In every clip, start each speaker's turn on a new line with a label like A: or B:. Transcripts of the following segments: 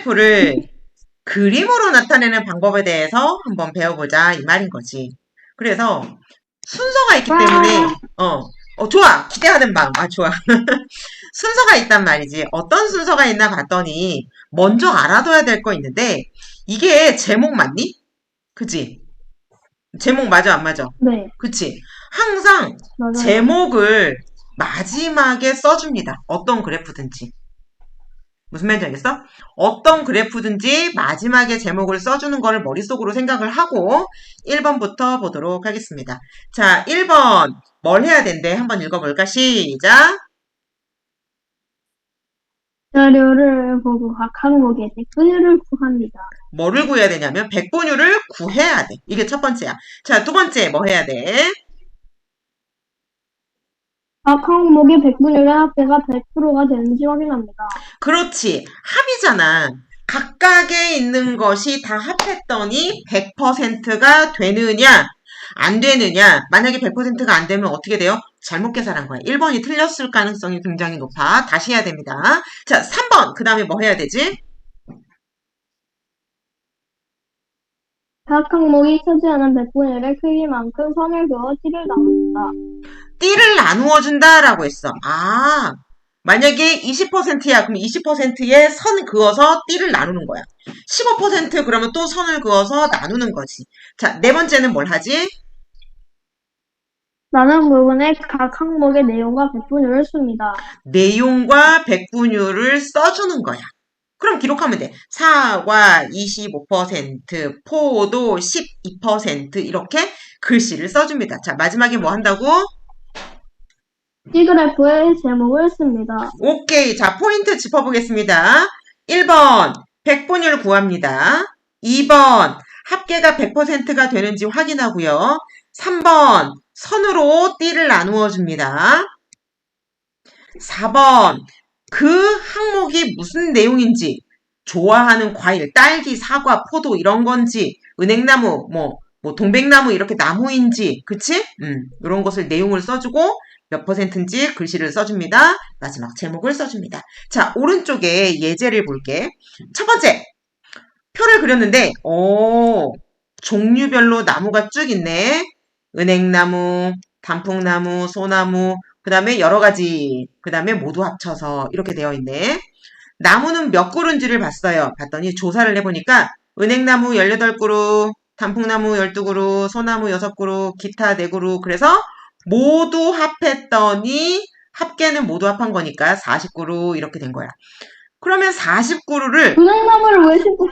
A: 그래프를 그림으로 나타내는 방법에 대해서 한번 배워보자 이 말인 거지. 그래서 순서가 있기 때문에
B: 와,
A: 좋아. 기대하는 마음. 아, 좋아. 순서가 있단 말이지. 어떤 순서가 있나 봤더니 먼저 알아둬야 될 거 있는데 이게 제목 맞니? 그치? 제목 맞아 안 맞아?
B: 네,
A: 그치? 항상
B: 맞아요.
A: 제목을 마지막에 써줍니다. 어떤 그래프든지. 무슨 말인지 알겠어? 어떤 그래프든지 마지막에 제목을 써주는 거를 머릿속으로 생각을 하고 1번부터 보도록 하겠습니다. 자, 1번 뭘 해야 된대? 한번 읽어볼까? 시작!
B: 자료를 보고 각 항목의 백분율을 구합니다.
A: 뭐를 구해야 되냐면 백분율을 구해야 돼. 이게 첫 번째야. 자, 두 번째 뭐 해야 돼?
B: 각 항목의 백분율의 합계가 100%가 되는지 확인합니다.
A: 그렇지. 합이잖아. 각각에 있는 것이 다 합했더니 100%가 되느냐, 안 되느냐. 만약에 100%가 안 되면 어떻게 돼요? 잘못 계산한 거야. 1번이 틀렸을 가능성이 굉장히 높아. 다시 해야 됩니다. 자, 3번. 그 다음에 뭐 해야 되지?
B: 각 항목이 차지하는 백분율의 크기만큼 선을 그어 띠를 나눕니다.
A: 띠를 나누어 준다라고 했어. 아, 만약에 20%야. 그럼 20%에 선 그어서 띠를 나누는 거야. 15% 그러면 또 선을 그어서 나누는 거지. 자, 네 번째는 뭘 하지?
B: 나눈 부분에 각 항목의 내용과 백분율을 씁니다.
A: 내용과 백분율을 써주는 거야. 그럼 기록하면 돼. 사과 25%, 포도 12% 이렇게 글씨를 써줍니다. 자, 마지막에 뭐 한다고?
B: C그래프의 제목을 씁니다.
A: 오케이. 자, 포인트 짚어보겠습니다. 1번, 백분율 구합니다. 2번, 합계가 100%가 되는지 확인하고요. 3번, 선으로 띠를 나누어 줍니다. 4번, 그 항목이 무슨 내용인지, 좋아하는 과일, 딸기, 사과, 포도 이런 건지, 은행나무, 동백나무 이렇게 나무인지, 그치? 이런 것을 내용을 써주고 몇 퍼센트인지 글씨를 써줍니다. 마지막 제목을 써줍니다. 자, 오른쪽에 예제를 볼게. 첫 번째, 표를 그렸는데, 종류별로 나무가 쭉 있네. 은행나무, 단풍나무, 소나무, 그 다음에 여러 가지, 그 다음에 모두 합쳐서 이렇게 되어 있네. 나무는 몇 그루인지를 봤어요. 봤더니 조사를 해보니까 은행나무 18그루, 단풍나무 12그루, 소나무 6그루, 기타 4그루. 그래서 모두 합했더니 합계는 모두 합한 거니까 40그루 이렇게 된 거야. 그러면 40그루를
B: 은행나무를 왜 심고,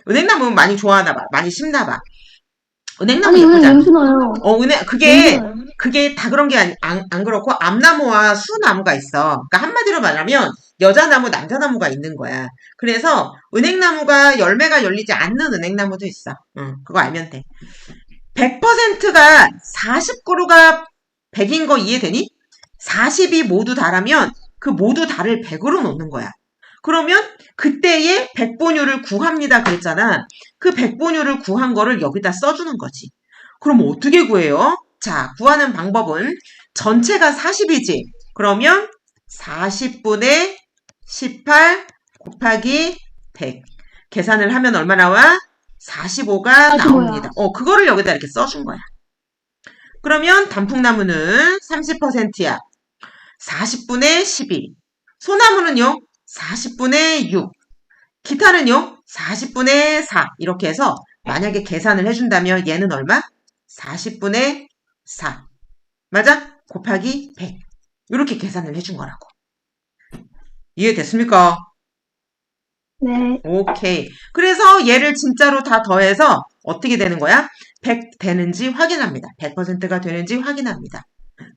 A: 은행나무 많이 좋아하나 봐. 많이 심나 봐. 은행나무
B: 아니, 왜
A: 예쁘잖아.
B: 냄새 나요? 냄새
A: 그게,
B: 나요?
A: 그게 다 그런 게 안 그렇고, 암나무와 수나무가 있어. 그러니까 한마디로 말하면, 여자나무, 남자나무가 있는 거야. 그래서, 은행나무가 열매가 열리지 않는 은행나무도 있어. 응, 그거 알면 돼. 100%가 40그루가 100인 거 이해되니? 40이 모두 다라면, 그 모두 다를 100으로 놓는 거야. 그러면, 그때의 백분율을 구합니다. 그랬잖아. 그 백분율을 구한 거를 여기다 써주는 거지. 그럼 어떻게 구해요? 자, 구하는 방법은 전체가 40이지. 그러면 40분의 18 곱하기 100. 계산을 하면 얼마 나와? 45가
B: 다시 뭐야?
A: 나옵니다. 그거를 여기다 이렇게 써준 거야. 그러면 단풍나무는 30%야. 40분의 12. 소나무는요? 40분의 6. 기타는요? 40분의 4. 이렇게 해서 만약에 계산을 해준다면 얘는 얼마? 40분의 4. 맞아? 곱하기 100. 이렇게 계산을 해준 거라고. 이해됐습니까?
B: 네.
A: 오케이. 그래서 얘를 진짜로 다 더해서 어떻게 되는 거야? 100 되는지 확인합니다. 100%가 되는지 확인합니다.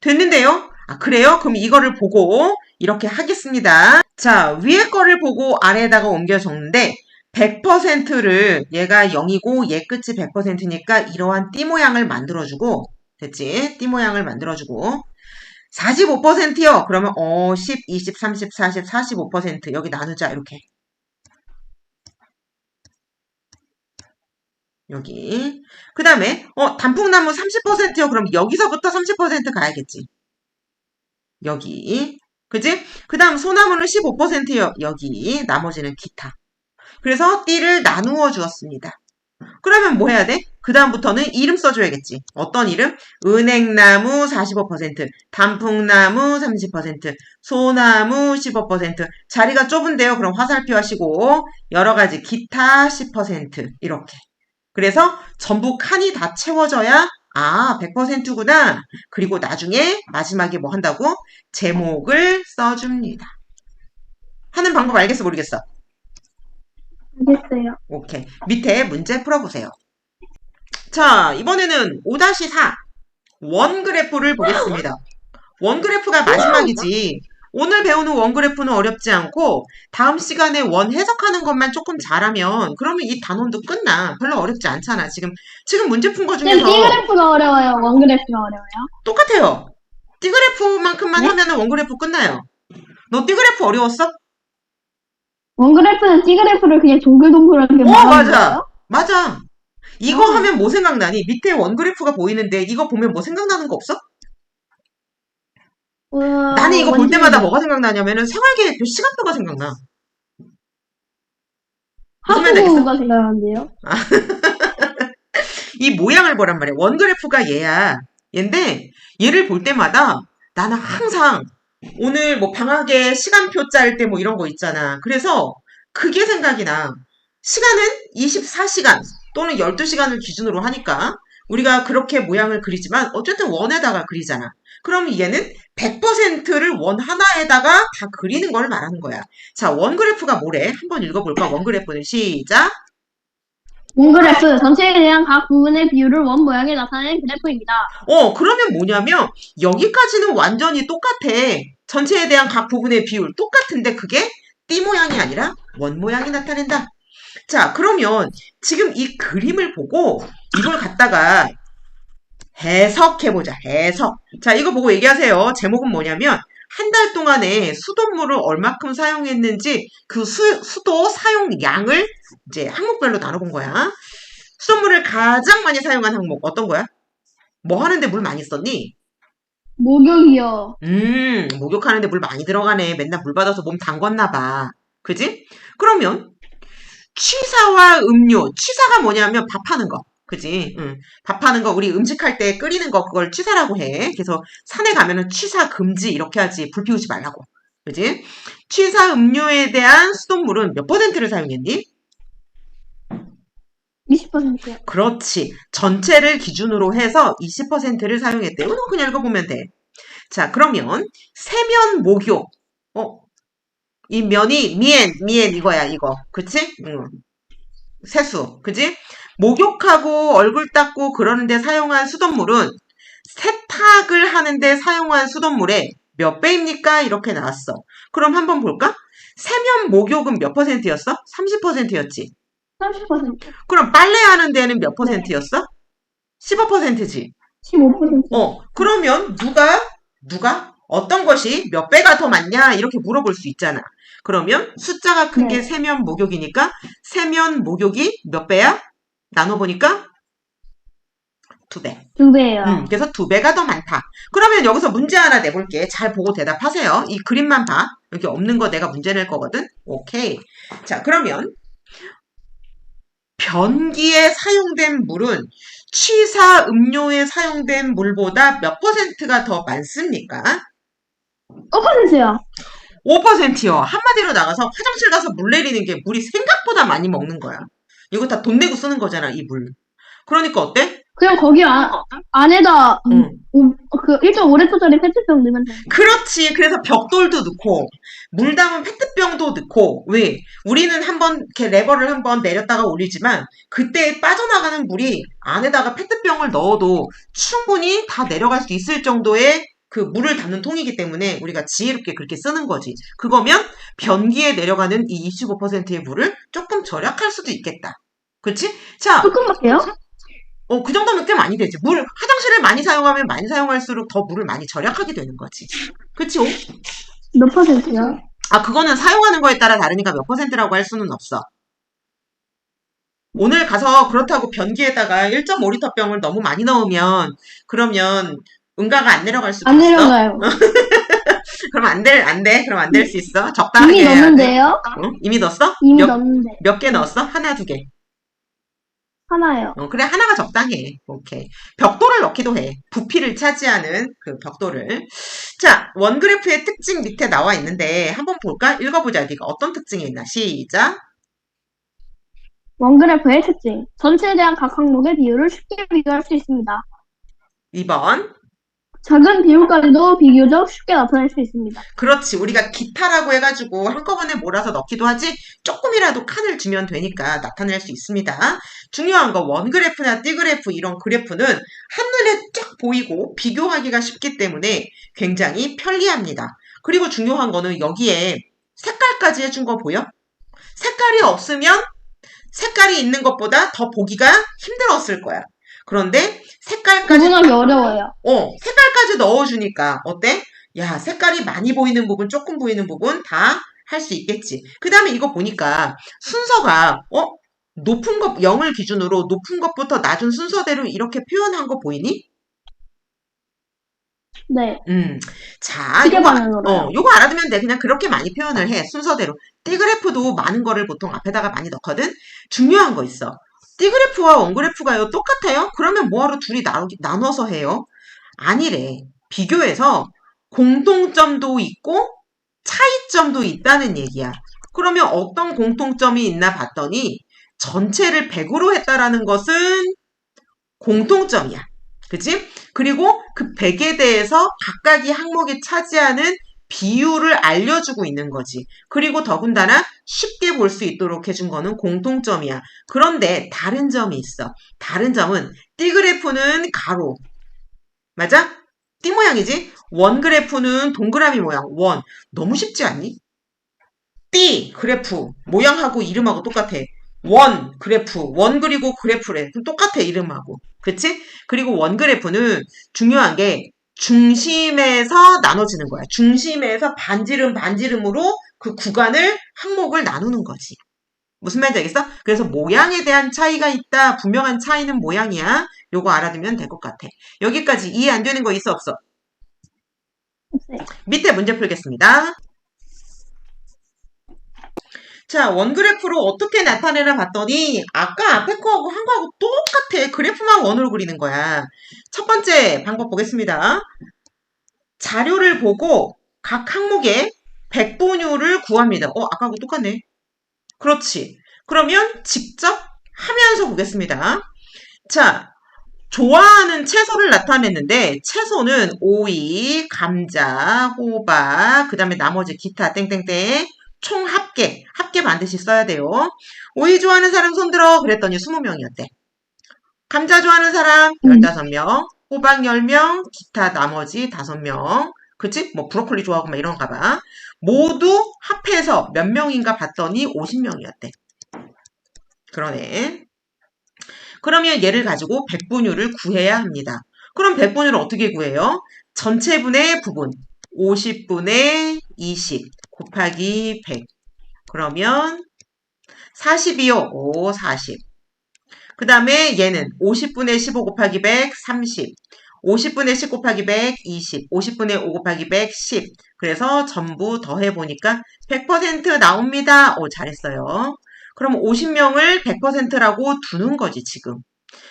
A: 됐는데요? 아, 그래요? 그럼 이거를 보고 이렇게 하겠습니다. 자, 위에 거를 보고 아래에다가 옮겨 적는데 100%를 얘가 0이고 얘 끝이 100%니까 이러한 띠 모양을 만들어주고 됐지? 띠 모양을 만들어주고 45%요. 그러면 10, 20, 30, 40, 45% 여기 나누자 이렇게 여기 그 다음에 단풍나무 30%요. 그럼 여기서부터 30% 가야겠지. 여기 그지? 그 다음 소나무는 15% 여기, 나머지는 기타. 그래서 띠를 나누어 주었습니다. 그러면 뭐 해야 돼? 그 다음부터는 이름 써줘야겠지. 어떤 이름? 은행나무 45%, 단풍나무 30%, 소나무 15%. 자리가 좁은데요. 그럼 화살표 하시고 여러 가지 기타 10% 이렇게. 그래서 전부 칸이 다 채워져야 100%구나. 그리고 나중에 마지막에 뭐 한다고? 제목을 써줍니다. 하는 방법 알겠어? 모르겠어?
B: 알겠어요.
A: 오케이. 밑에 문제 풀어보세요. 자, 이번에는 5-4 원그래프를 보겠습니다. 원그래프가 마지막이지. 오늘 배우는 원그래프는 어렵지 않고 다음 시간에 원 해석하는 것만 조금 잘하면 그러면 이 단원도 끝나. 별로 어렵지 않잖아. 지금 문제 푼 거
B: 쌤,
A: 중에서
B: T그래프가 어려워요? 원그래프가 어려워요?
A: 똑같아요. 띠그래프만큼만
B: 네?
A: 하면은 원그래프 끝나요. 너 띠그래프 어려웠어?
B: 원그래프는 T그래프를 그냥 동글동글하게 말하는
A: 맞아.
B: 거예요?
A: 맞아. 이거 하면 뭐 생각나니? 밑에 원그래프가 보이는데 이거 보면 뭐 생각나는 거 없어? 나는 이거 볼 때마다 뭐가 생각나냐면은 생활계획표 시간표가 생각나. 무슨 말인지 알겠어?
B: 하수구가 생각나는데요?
A: 이 모양을 보란 말이야. 원그래프가 얘야. 얘인데 얘를 볼 때마다 나는 항상 오늘 뭐 방학에 시간표 짤 때 뭐 이런 거 있잖아. 그래서 그게 생각이 나. 시간은 24시간 또는 12시간을 기준으로 하니까 우리가 그렇게 모양을 그리지만 어쨌든 원에다가 그리잖아. 그럼 얘는 100%를 원 하나에다가 다 그리는 걸 말하는 거야. 자, 원그래프가 뭐래? 한번 읽어볼까? 원그래프는 시작.
B: 원그래프, 전체에 대한 각 부분의 비율을 원 모양에 나타내는 그래프입니다.
A: 그러면 뭐냐면 여기까지는 완전히 똑같아. 전체에 대한 각 부분의 비율 똑같은데 그게 띠 모양이 아니라 원 모양이 나타낸다. 자, 그러면 지금 이 그림을 보고 이걸 갖다가 해석해보자. 해석. 자, 이거 보고 얘기하세요. 제목은 뭐냐면 한 달 동안에 수돗물을 얼마큼 사용했는지 그 수도 사용량을 이제 항목별로 나눠본 거야. 수돗물을 가장 많이 사용한 항목 어떤 거야? 뭐 하는데 물 많이 썼니?
B: 목욕이요.
A: 목욕하는데 물 많이 들어가네. 맨날 물 받아서 몸 담궜나 봐. 그지? 그러면 취사와 음료. 취사가 뭐냐면 밥하는 거. 그지? 밥하는 거, 우리 음식할 때 끓이는 거, 그걸 취사라고 해. 그래서 산에 가면은 취사 금지 이렇게 하지. 불 피우지 말라고. 그지? 취사 음료에 대한 수돗물은 몇 %를 사용했니?
B: 20%요.
A: 그렇지. 전체를 기준으로 해서 20%를 사용했대. 이거 그냥 읽어보면 돼. 자, 그러면 세면 목욕. 이 면이 미엔 이거야, 이거. 그치? 세수. 그지? 목욕하고 얼굴 닦고 그러는데 사용한 수돗물은 세탁을 하는데 사용한 수돗물의 몇 배입니까? 이렇게 나왔어. 그럼 한번 볼까? 세면 목욕은 몇 %였어? 30%였지.
B: 30%.
A: 그럼 빨래하는 데는 몇 %였어? 15%지.
B: 15%.
A: 그러면 누가 어떤 것이 몇 배가 더 많냐? 이렇게 물어볼 수 있잖아. 그러면 숫자가 큰 게
B: 네.
A: 세면 목욕이니까 세면 목욕이 몇 배야? 나눠보니까 2배.
B: 2배예요.
A: 그래서 2배가 더 많다. 그러면 여기서 문제 하나 내볼게. 잘 보고 대답하세요. 이 그림만 봐. 여기 없는 거 내가 문제 낼 거거든. 오케이. 자, 그러면 변기에 사용된 물은 취사 음료에 사용된 물보다 몇 %가 더 많습니까?
B: 5%요.
A: 5%요. 한마디로 나가서 화장실 가서 물 내리는 게 물이 생각보다 많이 먹는 거야. 이거 다 돈 내고 쓰는 거잖아, 이 물. 그러니까 어때?
B: 그냥 거기 안에다 그 1.5리터짜리 페트병 넣으면 돼요.
A: 그렇지. 그래서 벽돌도 넣고 물 담은 페트병도 넣고 왜? 우리는 한번 이렇게 레버를 한번 내렸다가 올리지만 그때 빠져나가는 물이 안에다가 페트병을 넣어도 충분히 다 내려갈 수 있을 정도의 그 물을 담는 통이기 때문에 우리가 지혜롭게 그렇게 쓰는 거지. 그거면 변기에 내려가는 이 25%의 물을 조금 절약할 수도 있겠다. 그렇지? 자,
B: 조금밖에요?
A: 그 정도면 꽤 많이 되지. 화장실을 많이 사용하면 많이 사용할수록 더 물을 많이 절약하게 되는 거지. 그치?
B: 몇 %요?
A: 그거는 사용하는 거에 따라 다르니까 몇 %라고 할 수는 없어. 오늘 가서 그렇다고 변기에다가 1.5리터 병을 너무 많이 넣으면 그러면 응가가 안 내려갈 수도
B: 안
A: 있어.
B: 내려가요.
A: 그럼 안 돼. 그럼 안 될 수 있어. 적당하게
B: 이미
A: 해야 돼.
B: 넣었는데요?
A: 응? 이미 넣었어?
B: 이미 넣었는데.
A: 몇 개 넣었어? 하나, 두 개.
B: 하나요.
A: 그래, 하나가 적당해. 오케이. 벽돌을 넣기도 해. 부피를 차지하는 그 벽돌을. 자, 원그래프의 특징 밑에 나와 있는데, 한번 볼까? 읽어보자. 네가 어떤 특징이 있나? 시작.
B: 원그래프의 특징. 전체에 대한 각 항목의 비율을 쉽게 비교할 수 있습니다.
A: 2번.
B: 작은 비율까지도 비교적 쉽게 나타낼 수 있습니다.
A: 그렇지. 우리가 기타라고 해가지고 한꺼번에 몰아서 넣기도 하지, 조금이라도 칸을 주면 되니까 나타낼 수 있습니다. 중요한 거 원그래프나 띠그래프 이런 그래프는 한눈에 쫙 보이고 비교하기가 쉽기 때문에 굉장히 편리합니다. 그리고 중요한 거는 여기에 색깔까지 해준 거 보여? 색깔이 없으면 색깔이 있는 것보다 더 보기가 힘들었을 거야. 그런데 색깔까지
B: 구분하기 어려워요.
A: 색깔까지 넣어주니까 어때? 야, 색깔이 많이 보이는 부분, 조금 보이는 부분 다 할 수 있겠지. 그 다음에 이거 보니까 순서가 높은 것, 0을 기준으로 높은 것부터 낮은 순서대로 이렇게 표현한 거 보이니?
B: 네.
A: 자,
B: 시계 방향으로요.
A: 요거 알아두면 돼. 그냥 그렇게 많이 표현을 해. 순서대로. 띠그래프도 많은 거를 보통 앞에다가 많이 넣거든? 중요한 거 있어. 띠그래프와 원그래프가요, 똑같아요? 그러면 뭐하러 둘이 나눠서 해요? 아니래. 비교해서 공통점도 있고 차이점도 있다는 얘기야. 그러면 어떤 공통점이 있나 봤더니 전체를 100으로 했다라는 것은 공통점이야. 그치? 그리고 그 100에 대해서 각각의 항목이 차지하는 비율을 알려주고 있는 거지. 그리고 더군다나 쉽게 볼 수 있도록 해준 거는 공통점이야. 그런데 다른 점이 있어. 다른 점은 띠그래프는 가로. 맞아? 띠 모양이지? 원 그래프는 동그라미 모양. 원. 너무 쉽지 않니? 띠 그래프 모양하고 이름하고 똑같아. 원 그래프. 원 그리고 그래프래. 그럼 똑같아 이름하고. 그치? 그리고 원 그래프는 중요한 게 중심에서 나눠지는 거야. 중심에서 반지름으로 그 구간을 항목을 나누는 거지. 무슨 말인지 알겠어? 그래서 모양에 대한 차이가 있다. 분명한 차이는 모양이야. 요거 알아두면 될 것 같아. 여기까지 이해 안 되는 거 있어 없어?
B: 네.
A: 밑에 문제 풀겠습니다. 자, 원그래프로 어떻게 나타내나 봤더니 아까 앞에 거하고 한 거하고 똑같아. 그래프만 원으로 그리는 거야. 첫 번째 방법 보겠습니다. 자료를 보고 각 항목의 백분율을 구합니다. 아까하고 똑같네. 그렇지. 그러면 직접 하면서 보겠습니다. 자, 좋아하는 채소를 나타냈는데 채소는 오이, 감자, 호박, 그 다음에 나머지 기타 땡땡땡 총 합계 반드시 써야 돼요. 오이 좋아하는 사람 손들어 그랬더니 20명이었대. 감자 좋아하는 사람 15명, 호박 10명, 기타 나머지 5명. 그치? 뭐 브로콜리 좋아하고 막 이런가 봐. 모두 합해서 몇 명인가 봤더니 50명이었대. 그러네. 그러면 얘를 가지고 백분율을 구해야 합니다. 그럼 백분율을 어떻게 구해요? 전체분의 부분 50분의 20 곱하기 100 그러면 40이요. 40. 그 다음에 얘는 50분의 15 곱하기 100 30 50분의 10 곱하기 100 20 50분의 5 곱하기 100 10 그래서 전부 더해보니까 100% 나옵니다. 잘했어요. 그럼 50명을 100%라고 두는 거지 지금.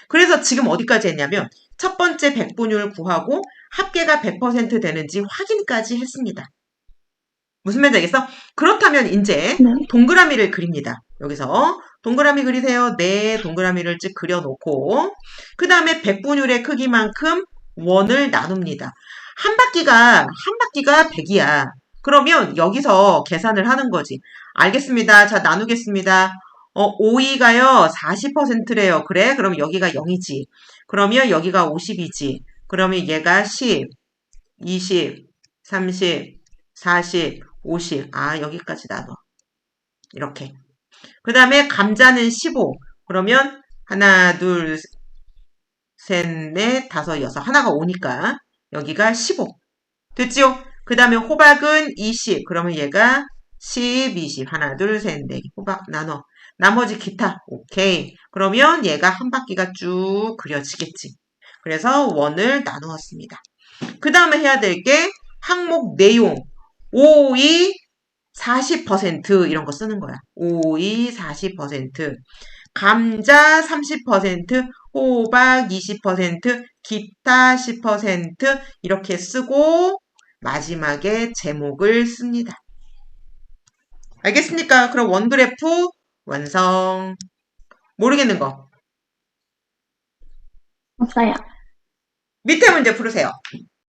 A: 그래서 지금 어디까지 했냐면 첫 번째 백분율 구하고 합계가 100% 되는지 확인까지 했습니다. 무슨 말인지 알겠어? 그렇다면 이제 동그라미를 그립니다. 여기서 동그라미 그리세요. 네, 동그라미를 쭉 그려놓고 그 다음에 백분율의 크기만큼 원을 나눕니다. 한 바퀴가 100이야. 그러면 여기서 계산을 하는 거지. 알겠습니다. 자, 나누겠습니다. 오이가요, 40%래요. 그래? 그럼 여기가 0이지. 그러면 여기가 50이지. 그러면 얘가 10, 20, 30, 40, 50. 여기까지 나눠. 이렇게. 그 다음에 감자는 15. 그러면 하나, 둘, 셋, 넷, 다섯, 여섯. 하나가 5니까 여기가 15. 됐지요? 그 다음에 호박은 20. 그러면 얘가 10, 20. 하나, 둘, 셋, 넷. 호박 나눠. 나머지 기타. 오케이. 그러면 얘가 한 바퀴가 쭉 그려지겠지. 그래서 원을 나누었습니다. 그 다음에 해야 될 게 항목 내용. 오이 40% 이런 거 쓰는 거야. 오이 40%, 감자 30%, 호박 20%, 기타 10% 이렇게 쓰고 마지막에 제목을 씁니다. 알겠습니까? 그럼 원그래프 완성. 모르겠는 거.
B: 없어요.
A: 밑에 문제 풀으세요.